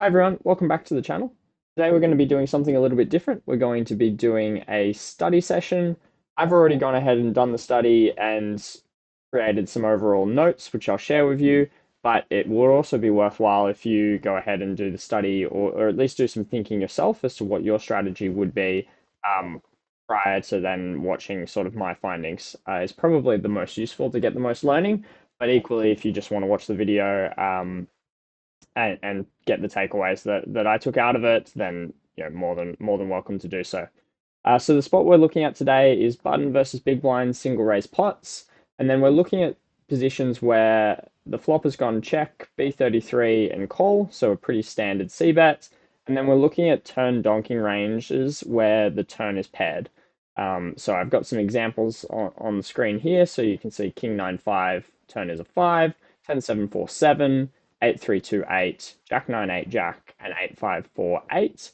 Hi everyone, welcome back to the channel. Today we're going to be doing something a little bit different. We're going to be doing a study session. I've already gone ahead and done the study and created some overall notes, which I'll share with you, but it will also be worthwhile if you go ahead and do the study or at least do some thinking yourself as to what your strategy would be um, prior to then watching sort of my findings. Is probably the most useful to get the most learning, but equally if you just want to watch the video, and get the takeaways that I took out of it, then more than welcome to do so. So the spot we're looking at today is button versus big blind single raise pots, and then we're looking at positions where the flop has gone check, B33 and call, so a pretty standard C bet, and then we're looking at turn donking ranges where the turn is paired. So I've got some examples on the screen here, so you can see King 9-5, turn is a 5, 10-7-4-7, 8-3-2-8, Jack 9-8 Jack, and 8-5-4-8.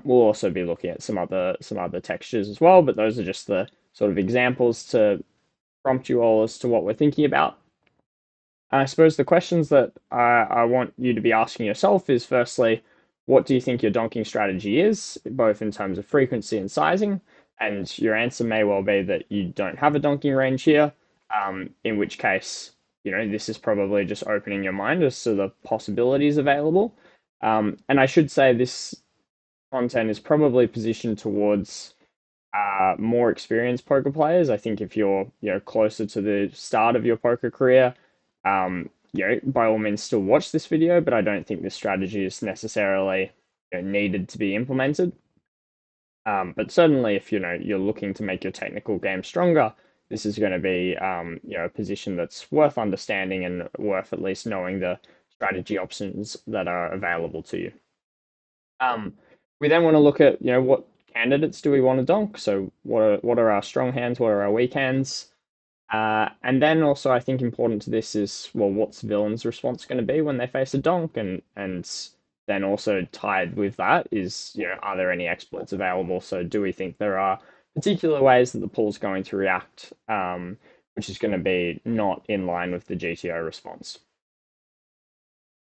We'll also be looking at some other textures as well, but those are just the sort of examples to prompt you all as to what we're thinking about. I suppose the questions that I want you to be asking yourself is firstly, what do you think your donking strategy is, both in terms of frequency and sizing? And your answer may well be that you don't have a donking range here, in which case, this is probably just opening your mind as to the possibilities available. And I should say this content is probably positioned towards more experienced poker players. I think if you're closer to the start of your poker career, by all means still watch this video, but I don't think this strategy is necessarily needed to be implemented. But certainly, if you're looking to make your technical game stronger, this is going to be a position that's worth understanding and worth at least knowing the strategy options that are available to you. We then want to look at what candidates do we want to donk. So what are our strong hands? What are our weak hands? And then also, I think important to this is, well, what's villain's response going to be when they face a donk, and then also tied with that is, are there any exploits available? So do we think there are particular ways that the pool's going to react, which is going to be not in line with the GTO response?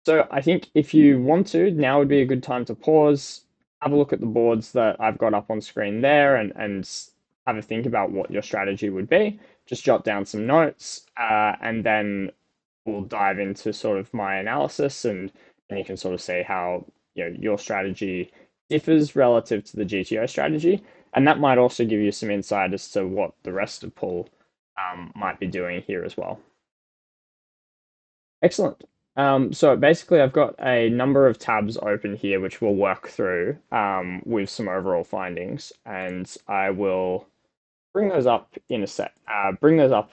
So I think if you want to, now would be a good time to pause, have a look at the boards that I've got up on screen there, and have a think about what your strategy would be. Just jot down some notes, and then we'll dive into sort of my analysis, and you can sort of see how your strategy differs relative to the GTO strategy, and that might also give you some insight as to what the rest of pool might be doing here as well. Excellent. So basically, I've got a number of tabs open here, which we'll work through with some overall findings, and I will bring those up in a set. Bring those up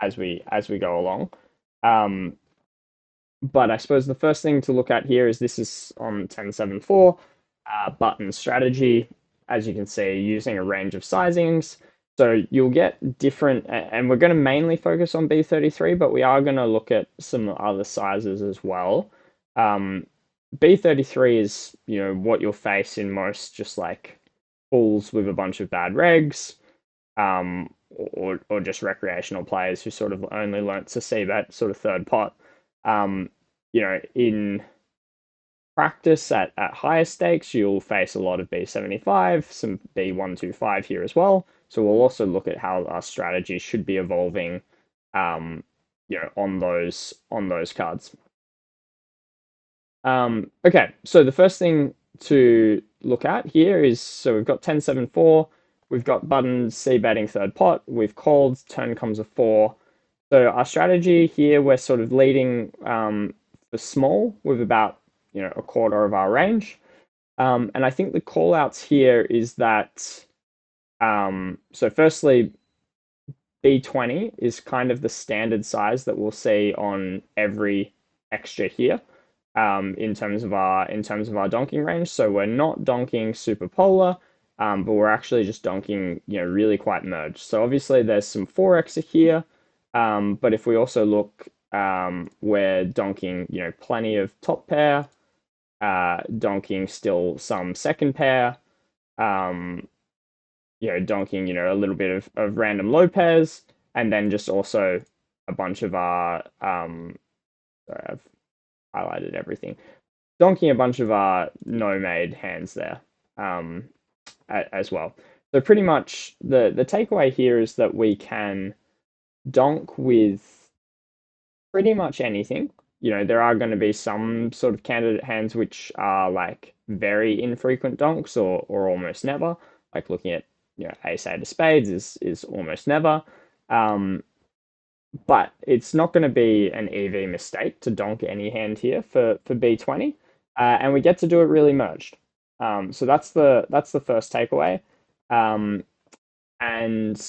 as we go along. Um, but I suppose the first thing to look at here is this is on 10.7.4 button strategy. As you can see, using a range of sizings. So you'll get different, and we're going to mainly focus on B33, but we are going to look at some other sizes as well. Um, B33 is, what you'll face in most just like pools with a bunch of bad regs, or just recreational players who sort of only learnt to see that sort of third pot. In practice at higher stakes, you'll face a lot of B75, some B125 here as well. So we'll also look at how our strategy should be evolving, on those cards. Okay, so the first thing to look at here is, so we've got 10-7-4, we've got button C betting third pot, we've called, turn comes a 4. So our strategy here, we're sort of leading for small with about a quarter of our range. And I think the call outs here is that, so firstly, B20 is kind of the standard size that we'll see on every extra here, in terms of our donking range. So we're not donking super polar, but we're actually just donking really quite merged. So obviously there's some 4x here, but if we also look, we're donking plenty of top pair, donking still some second pair, um, donking a little bit of random low pairs, and then just also a bunch of our sorry, I've highlighted everything. donking a bunch of our no-made hands there um, as well. So pretty much the takeaway here is that we can donk with pretty much anything. There are going to be some sort of candidate hands which are like very infrequent donks or almost never. Like looking at ace eight of spades is almost never. Um, but it's not going to be an EV mistake to donk any hand here for B20, and we get to do it really merged. So that's the first takeaway, um, and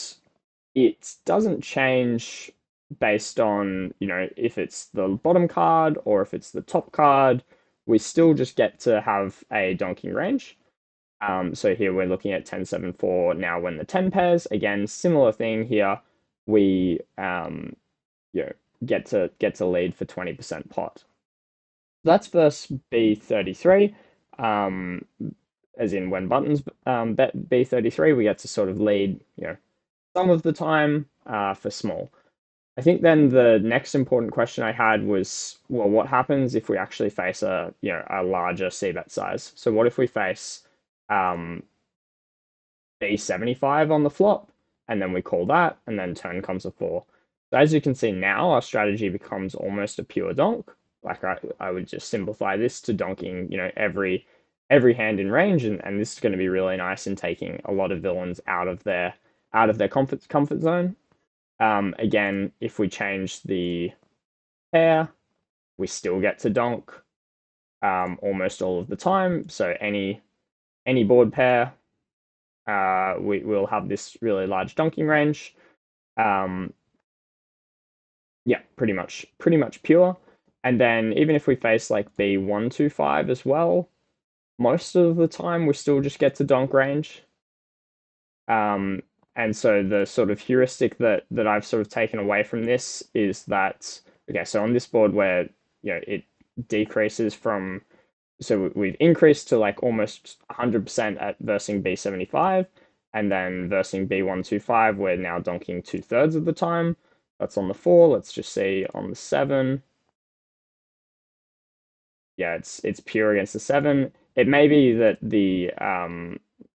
it doesn't change based on if it's the bottom card or if it's the top card. We still just get to have a donking range. So here we're looking at 10-7-4 now when the 10 pairs. Again, similar thing here. We you know, get to lead for 20% pot. That's verse B33. Um, as in when buttons bet B33, we get to sort of lead, some of the time for small. I think then the next important question I had was, well, what happens if we actually face a larger c bet size? So what if we face um, B75 on the flop, and then we call that, and then turn comes a four. So as you can see now, our strategy becomes almost a pure donk. Like I would just simplify this to donking, every hand in range, and this is going to be really nice in taking a lot of villains out of their comfort zone. Again, if we change the pair, we still get to donk almost all of the time. So any board pair, we will have this really large donking range. Um, yeah, pretty much pure. And then even if we face like B125 as well, most of the time we still just get to donk range. Um, and so the sort of heuristic that I've sort of taken away from this is that okay, so on this board where it decreases from so we've increased to like almost 100% at versing B75, and then versing B125, we're now donking 2/3 of the time. That's on the 4. Let's just see on the 7. Yeah, it's pure against the 7. It may be that the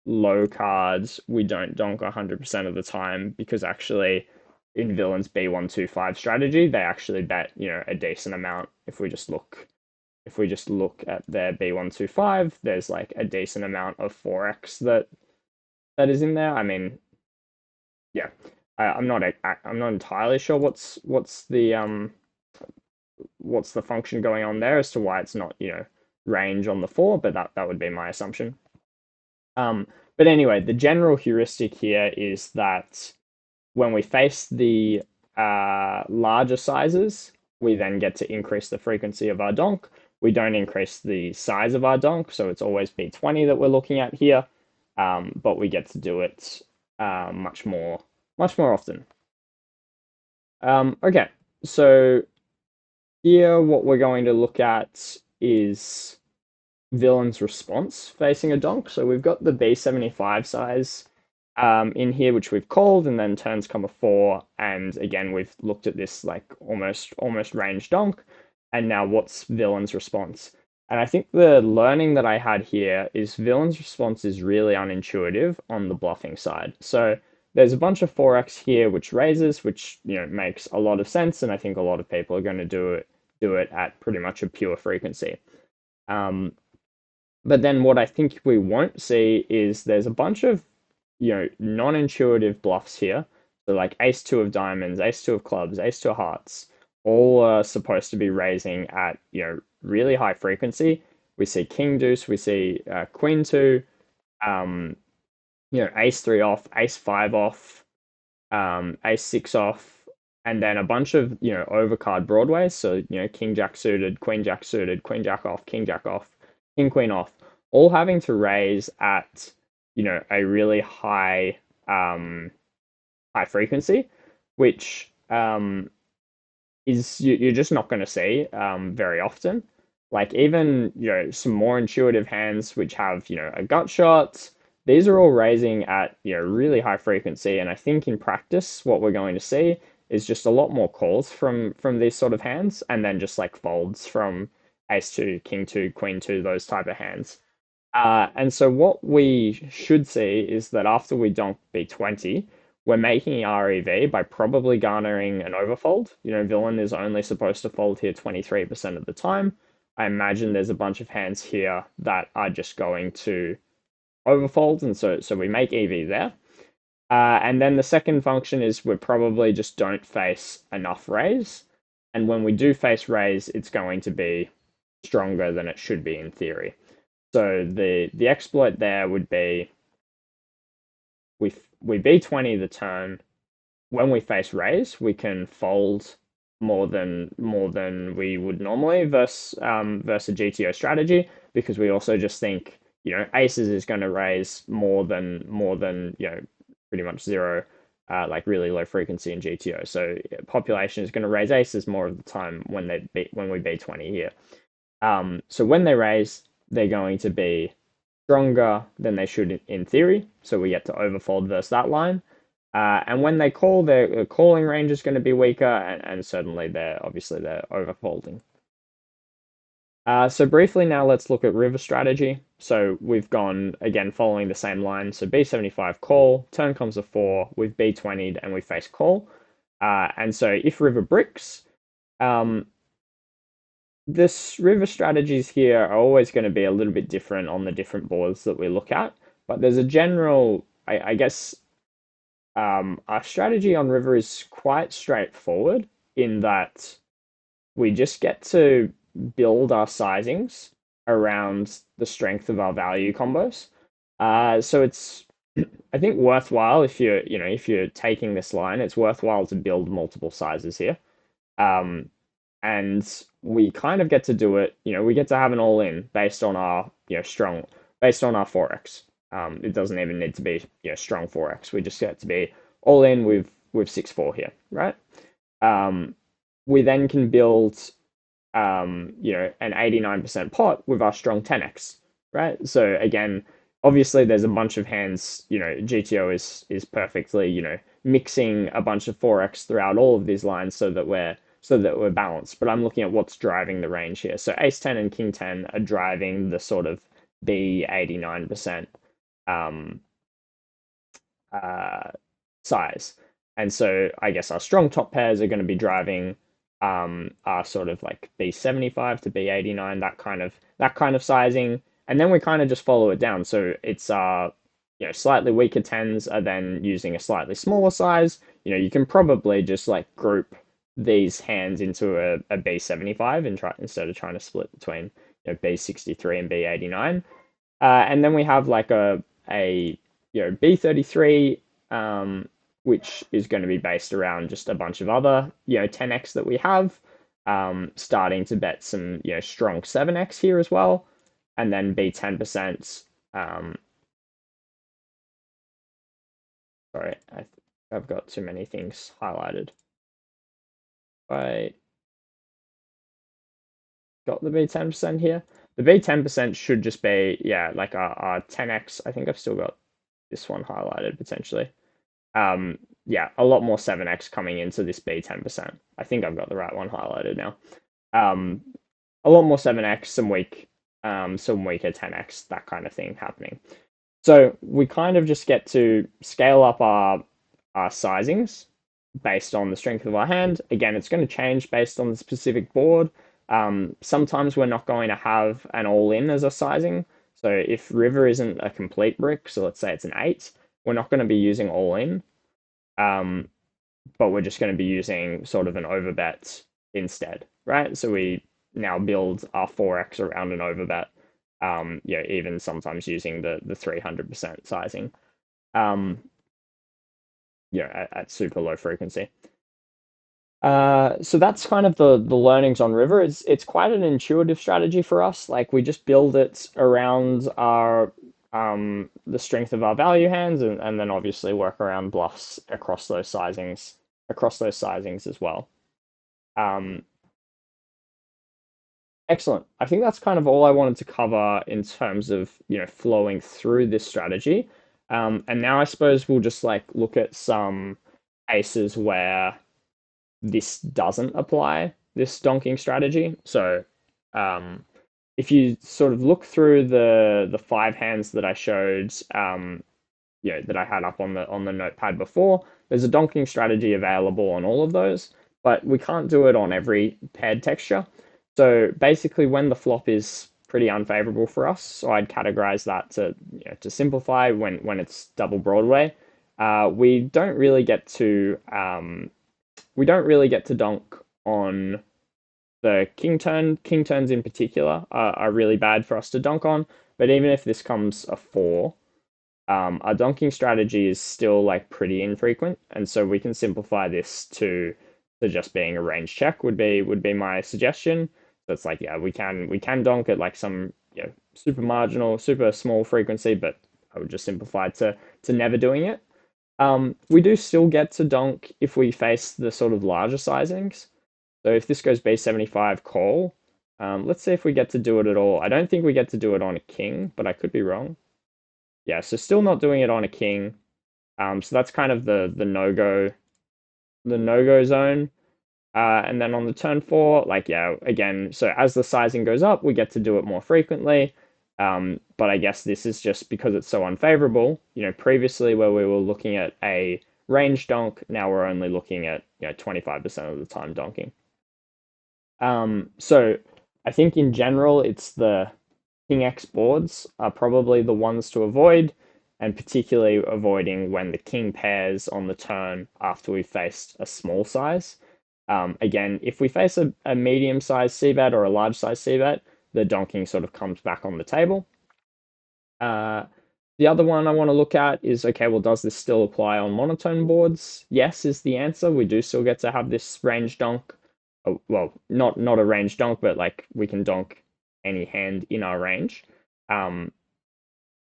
low cards we don't donk 100% of the time because actually in villains B125 strategy, they actually bet, a decent amount. If we just look at their B125, there's like a decent amount of 4x that is in there. I mean, yeah, I'm not entirely sure what's the function going on there as to why it's not range on the 4, but that would be my assumption. But anyway, the general heuristic here is that when we face the larger sizes, we then get to increase the frequency of our donk. We don't increase the size of our donk, so it's always B20 that we're looking at here, but we get to do it much more often. Okay, so here what we're going to look at is villain's response facing a donk. So we've got the B75 size in here, which we've called, and then turns come a 4. And again, we've looked at this like almost range donk. And now what's villain's response? And I think the learning that I had here is villain's response is really unintuitive on the bluffing side. So there's a bunch of 4x here which raises, which makes a lot of sense, and I think a lot of people are going to do it at pretty much a pure frequency. But then what I think we won't see is there's a bunch of non-intuitive bluffs here. So like ace two of diamonds, ace two of clubs, ace two of hearts, all are supposed to be raising at really high frequency. We see king deuce, we see queen two, ace three off, ace five off, ace six off, and then a bunch of overcard broadways. So king jack suited, queen jack off, king jack off, king queen off, all having to raise at a really high frequency, which is you're just not going to see very often. Like even some more intuitive hands which have a gut shot, these are all raising at really high frequency, and I think in practice what we're going to see is just a lot more calls from these sort of hands, and then just like folds from ace two, king two, queen two, those type of hands. And so what we should see is that after we donk b20, we're making REV by probably garnering an overfold. You know, villain is only supposed to fold here 23% of the time. I imagine there's a bunch of hands here that are just going to overfold, and so we make EV there. And then the second function is we probably just don't face enough raise. And when we do face raise, it's going to be stronger than it should be in theory. So the exploit there would be we b20 the turn. When we face raise, we can fold more than we would normally versus a GTO strategy, because we also just think, you know, aces is going to raise more than you know, pretty much zero, like really low frequency in GTO. So population is going to raise aces more of the time when we b20 here. So when they raise, they're going to be stronger than they should in theory. So we get to overfold versus that line. And when they call, their calling range is going to be weaker, and certainly they're overfolding. So briefly now, let's look at river strategy. So we've gone, again, following the same line. So b75 call, turn comes a 4, we've b20'd, and we face call. And so if river bricks, this river strategies here are always going to be a little bit different on the different boards that we look at. But there's a general, I guess, our strategy on river is quite straightforward in that we just get to build our sizings around the strength of our value combos. So it's, I think, worthwhile if you're taking this line, it's worthwhile to build multiple sizes here. And we kind of get to do it, you know, we get to have an all in based on our, you know, based on our 4x. It doesn't even need to be, you know, strong 4x. We just get to be all in with 6-4 here, right? We then can build, you know, an 89% pot with our strong 10x, right? So again, obviously there's a bunch of hands, you know, GTO is perfectly, you know, mixing a bunch of 4x throughout all of these lines so that we're balanced. But I'm looking at what's driving the range here. So ace 10 and king 10 are driving the sort of B89% size. And so I guess our strong top pairs are going to be driving our sort of like B75 to B89, that kind of sizing. And then we kind of just follow it down. So it's you know, slightly weaker tens are then using a slightly smaller size. You know, you can probably just like group these hands into a B75 and instead of trying to split between, you know, B63 and B89. And then we have like a you know, B33, which is going to be based around just a bunch of other, you know, 10x that we have, starting to bet some, you know, strong 7x here as well, and then B10%. Sorry, I've got too many things highlighted. I got the B10% here. The B10% should just be, yeah, like our 10x. I think I've still got this one highlighted potentially. Yeah, a lot more 7x coming into this B10%. I think I've got the right one highlighted now. A lot more 7x, some weaker 10x, that kind of thing happening. So we kind of just get to scale up our sizings based on the strength of our hand. Again, it's going to change based on the specific board. Sometimes we're not going to have an all-in as a sizing. So if river isn't a complete brick, so let's say it's an 8, we're not going to be using all-in, but we're just going to be using sort of an overbet instead, right? So we now build our 4x around an overbet, yeah, even sometimes using the 300% sizing, yeah, at super low frequency. So that's kind of the learnings on River. It's quite an intuitive strategy for us. Like we just build it around our the strength of our value hands, and then obviously work around bluffs across those sizings as well. Excellent. I think that's kind of all I wanted to cover in terms of, you know, flowing through this strategy. And now I suppose we'll just like look at some cases where this doesn't apply, this donking strategy. So Um, if you sort of look through the five hands that I showed, that I had up on the notepad before, there's a donking strategy available on all of those, but we can't do it on every paired texture. So basically, when the flop is pretty unfavorable for us, so I'd categorize that to simplify when it's double Broadway. We don't really get to donk on the king turn. King turns in particular are really bad for us to donk on. But even if this comes a four, our donking strategy is still like pretty infrequent, and so we can simplify this to just being a range check would be my suggestion. So it's like, yeah, we can donk at like some super marginal, super small frequency, but I would just simplify to never doing it. We do still get to donk if we face the sort of larger sizings. So if this goes B75 call, let's see if we get to do it at all. I don't think we get to do it on a king, but I could be wrong. Yeah, so still not doing it on a king. So that's kind of the no go zone. And then on the turn four, like, yeah, again, so as the sizing goes up, we get to do it more frequently. But I guess this is just because it's so unfavorable. Previously where we were looking at a range donk, now we're only looking at 25% of the time donking. So I think in general, it's the King X boards are probably the ones to avoid, and particularly avoiding when the king pairs on the turn after we've faced a small size. Again, if we face a medium sized c bet or a large sized c bet, the donking sort of comes back on the table. Uh, the other one I want to look at is, okay, well, does this still apply on monotone boards? Yes, is the answer. We do still get to have this range donk. Oh, well, not a range donk, but like we can donk any hand in our range. Um,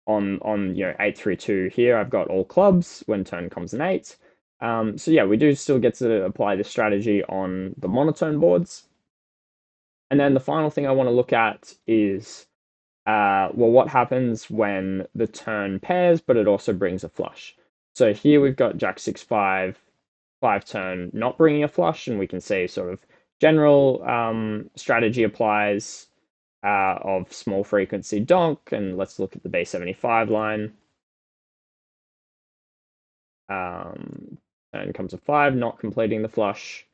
on 8-3-2 here, I've got all clubs when turn comes an 8. So yeah, we do still get to apply this strategy on the monotone boards. And then the final thing I want to look at is well, what happens when the turn pairs, but it also brings a flush. So here we've got Jack 6-5, 5 turn not bringing a flush, and we can see sort of general strategy applies of small frequency donk, and let's look at the B75 line. Turn comes a 5, not completing the flush,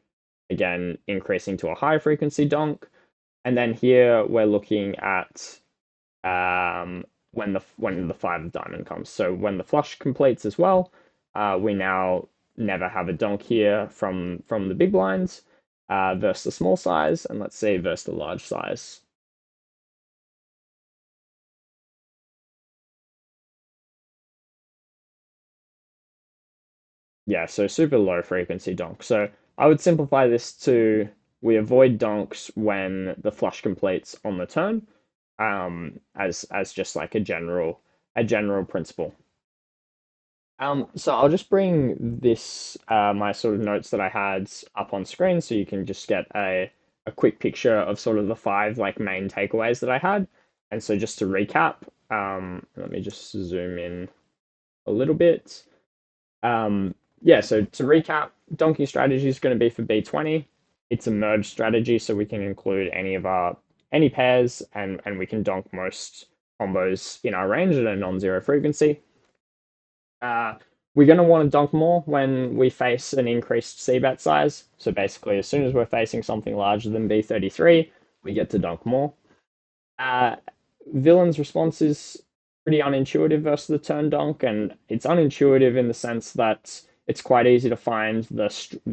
again increasing to a high frequency donk, and then here we're looking at when the 5 of diamond comes. So when the flush completes as well, we now never have a donk here from the big blinds versus the small size, and let's see versus the large size. Yeah, so super low frequency donk. So I would simplify this to we avoid donks when the flush completes on the turn, as just like a general principle. So I'll just bring this my sort of notes that I had up on screen so you can just get a quick picture of sort of the five like main takeaways that I had. And so just to recap, let me just zoom in a little bit. Yeah, so to recap, donkey strategy is going to be for B20. It's a merge strategy, so we can include any pairs, and we can donk most combos in our range at a non-zero frequency. Uh, we're going to want to donk more when we face an increased c-bet size. So basically, as soon as we're facing something larger than B33, we get to donk more. Uh, Villain's response is pretty unintuitive versus the turn donk, and it's unintuitive in the sense that it's quite easy to find the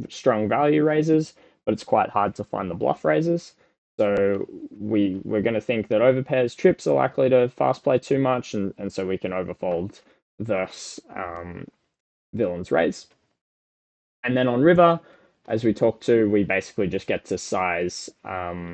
strong value raises, but it's quite hard to find the bluff raises. So we're going to think that overpairs trips are likely to fast play too much, and so we can overfold versus Villain's raise. And then on river, as we talked to, we basically just get to size our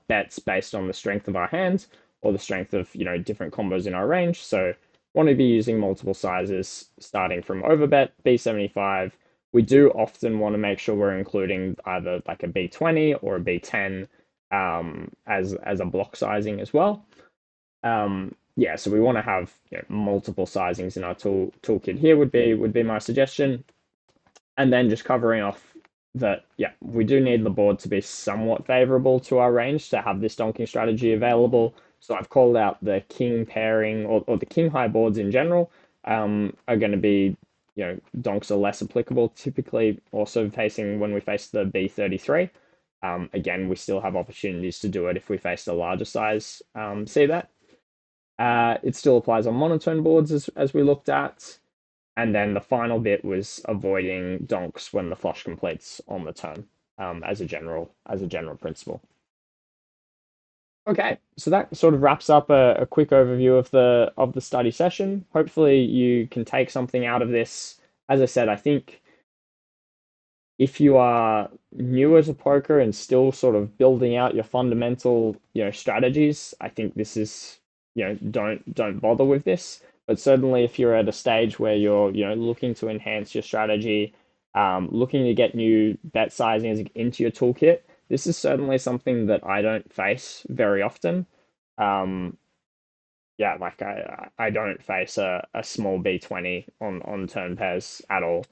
bets based on the strength of our hands or the strength of different combos in our range. So want to be using multiple sizes starting from overbet B75. We do often want to make sure we're including either like a B20 or a B10 as a block sizing as well. Yeah, so we want to have multiple sizings in our toolkit here would be my suggestion, and then just covering off that, yeah, we do need the board to be somewhat favorable to our range to have this donking strategy available. So I've called out the king pairing or the king high boards in general are going to be, donks are less applicable, typically also facing when we face the B33. Again, we still have opportunities to do it if we face the larger size C bet. It still applies on monotone boards as we looked at. And then the final bit was avoiding donks when the flush completes on the turn, as a general principle. Okay, so that sort of wraps up a quick overview of the study session. Hopefully, you can take something out of this. As I said, I think if you are new as a poker and still sort of building out your fundamental, strategies, I think this is, don't bother with this. But certainly, if you're at a stage where you're, looking to enhance your strategy, looking to get new bet sizings into your toolkit, this is certainly something that I don't face very often. Um, yeah, like I don't face a small B20 on turn pairs at all.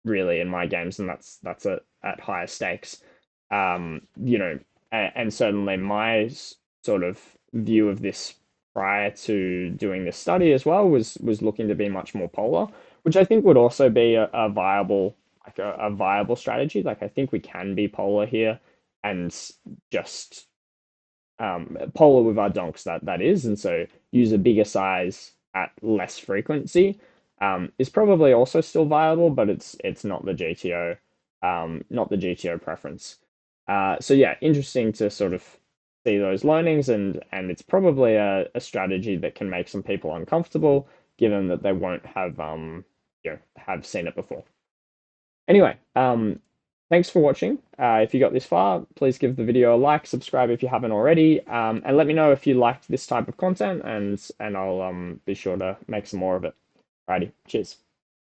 Really in my games, and that's at higher stakes. And certainly my sort of view of this prior to doing this study as well was looking to be much more polar, which I think would also be a viable a viable strategy. Like I think we can be polar here and just polar with our donks that is, and so use a bigger size at less frequency is probably also still viable, but it's not the GTO, not the GTO preference. So yeah, interesting to sort of see those learnings, and it's probably a strategy that can make some people uncomfortable, given that they won't have seen it before. Anyway, thanks for watching. If you got this far, please give the video a like, subscribe if you haven't already, and let me know if you liked this type of content, and I'll be sure to make some more of it. Alrighty, cheers.